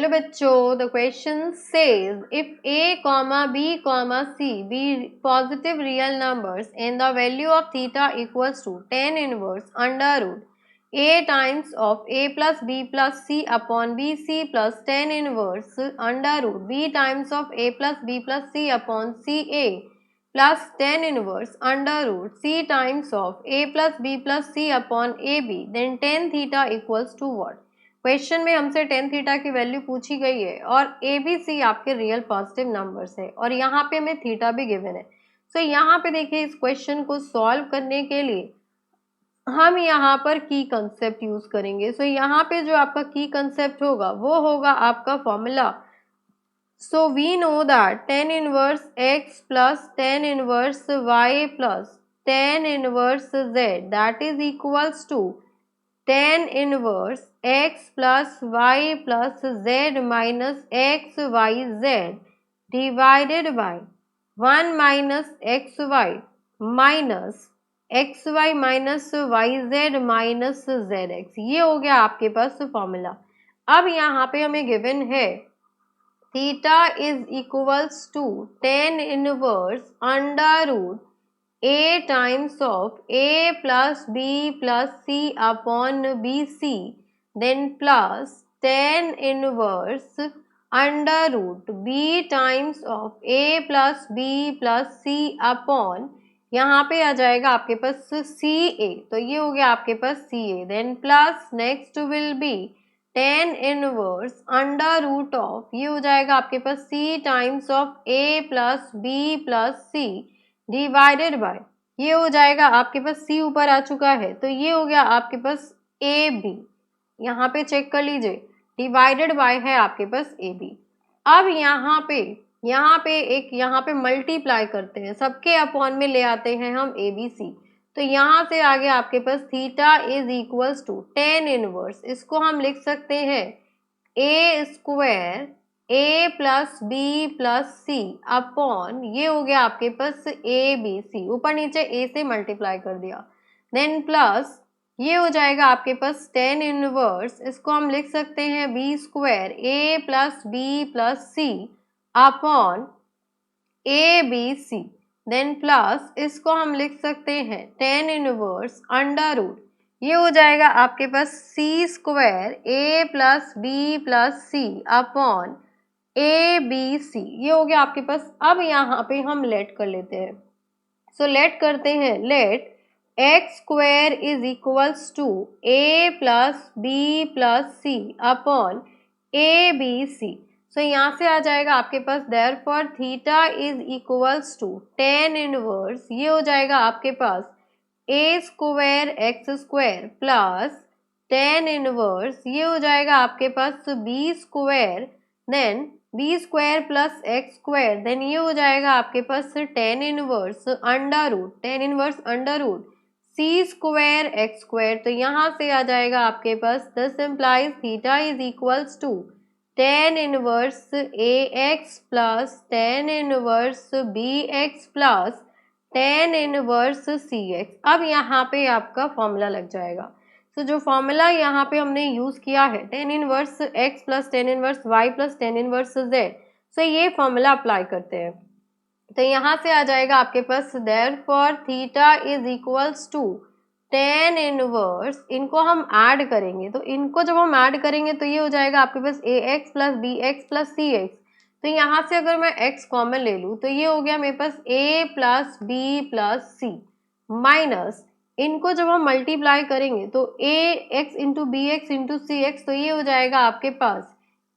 Hello बच्चों, the question says if a comma b comma c be positive real numbers and the value of theta equals to tan inverse under root a times of a plus b plus c upon bc plus tan inverse under root b times of a plus b plus c upon ca plus tan inverse under root c times of a plus b plus c upon ab, then tan theta equals to what? Question में हमसे tan theta की value पूछी गई है और A B C आपके real positive numbers है और यहाँ पे हमें थीटा भी गिवन है। सो यहाँ पे देखिए, इस क्वेश्चन को सॉल्व करने के लिए हम यहाँ पर की कंसेप्ट यूज करेंगे। सो यहाँ पे जो आपका की कंसेप्ट होगा वो होगा आपका formula. So we know that tan inverse x plus tan inverse y plus tan inverse z that is equals to tan inverse x plus y plus z minus x y z divided by 1 minus xy minus xy minus yz minus zx। ये हो गया आपके पास formula. अब यहाँ पे हमें given है theta is equals to tan inverse under root a times of a plus b plus c upon bc, then plus tan inverse under root b times of a plus b plus c upon, यहाँ पे आ जाएगा आपके पास C ए, तो ये हो गया आपके पास C A, then plus next will be tan inverse under root of, ये हो जाएगा आपके पास c times of a plus b plus c divided by, ये हो जाएगा आपके पास सी ऊपर आ चुका है तो ये हो गया आपके पास ए बी, यहाँ पे चेक कर लीजिए, डिवाइडेड बाय है आपके पास ए बी। अब यहाँ पे मल्टीप्लाई करते हैं, सबके अपॉन में ले आते हैं हम ए बी सी, तो यहाँ से आगे आपके पास theta is equals to tan inverse, इसको हम लिख सकते हैं A square a plus B plus C upon, ये हो गया आपके पास ए बी सी, ऊपर नीचे a से मल्टीप्लाई कर दिया, देन प्लस ये हो जाएगा आपके पास tan इनवर्स, इसको हम लिख सकते हैं B square a plus B plus C upon A B C, then plus इसको हम लिख सकते हैं tan इनवर्स अंडर रूट, ये हो जाएगा आपके पास C square a plus B plus C upon A B C, ये हो गया आपके पास। अब यहाँ पे हम लेट कर लेते हैं, सो लेट करते हैं, let X square is equals to A plus B plus C upon A B C, so यहाँ से आ जाएगा आपके पास therefore theta is equals to tan inverse, ये हो जाएगा आपके पास A square X square plus tan inverse, ये हो जाएगा आपके पास B square, then B square plus X square, then ये हो जाएगा आपके पास tan inverse under root, tan inverse under root C square X square, तो यहाँ से आ जाएगा आपके पास this implies theta is equals to tan inverse A X plus tan inverse B X plus tan inverse C X. अब यहाँ पे आपका फॉर्मूला लग जाएगा, तो जो फॉर्मूला यहाँ पे हमने यूज किया है tan inverse x plus tan inverse y plus tan inverse z, सो ये फॉर्मूला अप्लाई करते हैं, तो यहाँ से आ जाएगा आपके पास therefore theta is equals to tan inverse, इनको हम ऐड करेंगे, तो इनको जब हम ऐड करेंगे तो ये हो जाएगा आपके पास A X plus B X plus C X, तो यहाँ से अगर मैं x कॉमन ले लूँ तो ये हो गया मेरे पास a plus B plus C minus, इनको जब हम मल्टीप्लाई करेंगे तो A X into B X into C X, तो ये हो जाएगा आपके पास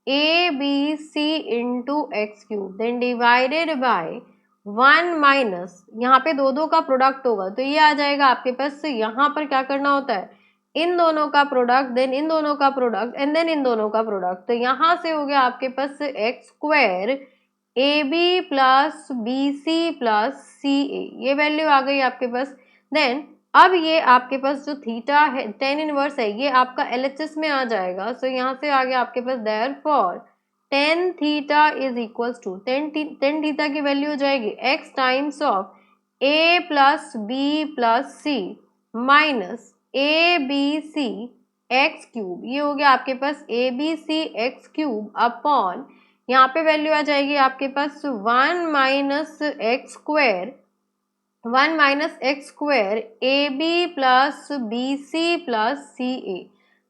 A B C into X cube, then divided by 1 minus, यहाँ पे दो का प्रोडक्ट होगा तो ये आ जाएगा आपके पास, यहाँ पर क्या करना होता है, इन दोनों का प्रोडक्ट, देन इन दोनों का प्रोडक्ट एंड देन इन दोनों का प्रोडक्ट, तो यहाँ से हो गया आपके पास X square A B plus B C plus C A, ये वैल्यू आ गई आपके पास। देन अब ये आपके पास जो थीटा है tan इनवर्स है ये आपका LHS में आ जाएगा, सो यहाँ से आ गया आपके पास therefore tan theta is equals to tan theta की वैल्यू हो जाएगी x times of a plus B plus C minus A B C X cube, ये हो गया आपके पास A B C X cube upon, यहाँ पे वैल्यू आ जाएगी आपके पास 1 minus X square, 1 minus X square A B plus B C plus C A.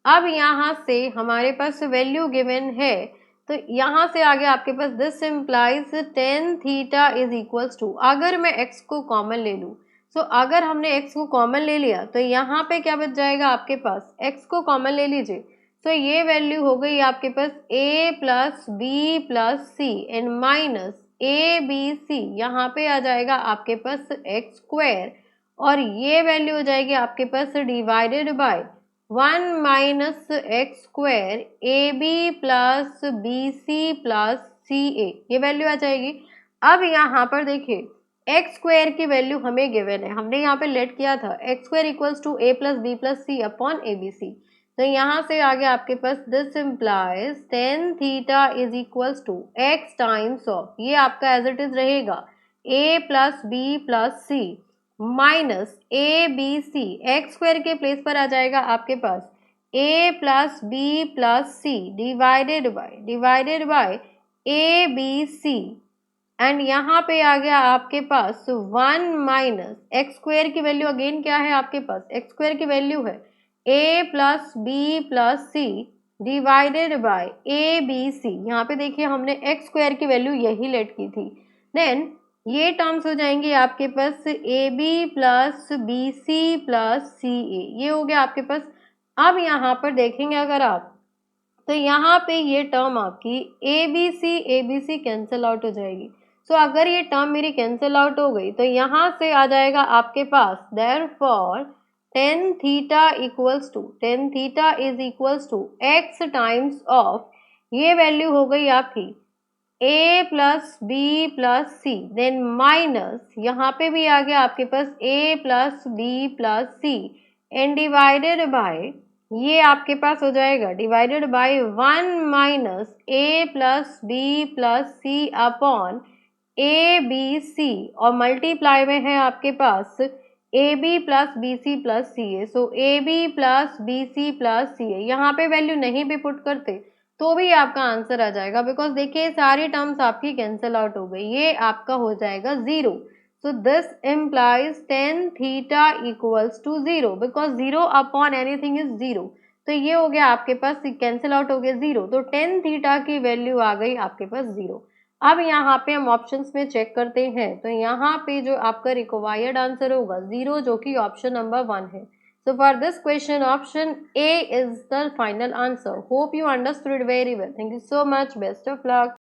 अब यहाँ से हमारे पास वैल्यू गिवन है, तो यहाँ से आगे आपके पास this implies tan theta is equals to, अगर मैं x को कॉमन ले लूँ, सो अगर हमने x को कॉमन ले लिया तो यहाँ पे क्या बच जाएगा आपके पास, x को कॉमन ले लीजिए, तो ये वैल्यू हो गई आपके पास a plus B plus C and minus A B C, यहाँ पे आ जाएगा आपके पास एक्स स्क्वायर, और ये वैल्यू हो जाएगी आपके पास divided by 1 minus X square A B plus B C plus C A, ये वैल्यू आ जाएगी। अब यहाँ पर देखिए एक्स स्क्वायर की वैल्यू हमें गिवन है, हमने यहाँ पे लेट किया था X square equals to A plus B plus C upon A B C, तो यहाँ से आगे आपके पास this implies tan theta is equals to x times of, ये आपका एज इट इज रहेगा A plus B plus C minus A B C, X square के प्लेस पर आ जाएगा आपके पास A plus B plus C divided by A B C, and यहाँ पे आ गया आपके पास 1 माइनस एक्स स्क्वायर की वैल्यू अगेन क्या है आपके पास, एक्स स्क्वायर की वैल्यू है a plus B plus C divided by A B C, यहाँ पे देखिए हमने एक्स स्क्वायर की वैल्यू यही लेट की थी, देन ये टर्म्स हो जाएंगे आपके पास A B plus B C plus C A, ये हो गया आपके पास। अब यहाँ पर देखेंगे अगर आप, तो यहाँ पे ये टर्म आपकी A B C cancel out हो जाएगी, सो अगर ये टर्म मेरी कैंसिल आउट हो गई तो यहाँ से आ जाएगा आपके पास therefore tan theta equals to, tan theta is equals to x times of, ये वैल्यू हो गई आपकी a plus B plus c, then minus यहाँ पे भी आ गया आपके पास a plus B plus C and divided by, ये आपके पास हो जाएगा divided by 1 minus a plus B plus C upon A B c, और मल्टीप्लाई में है आपके पास A B plus B C plus C a, so a B plus B C plus C a, यहाँ पे वैल्यू नहीं भी put करते तो भी आपका आंसर आ जाएगा, बिकॉज देखिए सारी टर्म्स आपकी कैंसिल आउट हो गई, ये आपका हो जाएगा 0, so this implies tan theta equals to 0, because 0 upon anything is 0, तो ये हो गया आपके पास कैंसिल आउट हो गया 0, तो टेन थीटा की वैल्यू आ गई आपके पास 0। अब यहाँ पे हम ऑप्शंस में चेक करते हैं, तो यहाँ पे जो आपका रिक्वायर्ड आंसर होगा 0, जो कि ऑप्शन नंबर 1 है। So for this question, option A is the final answer. Hope you understood very well. Thank you so much. Best of luck.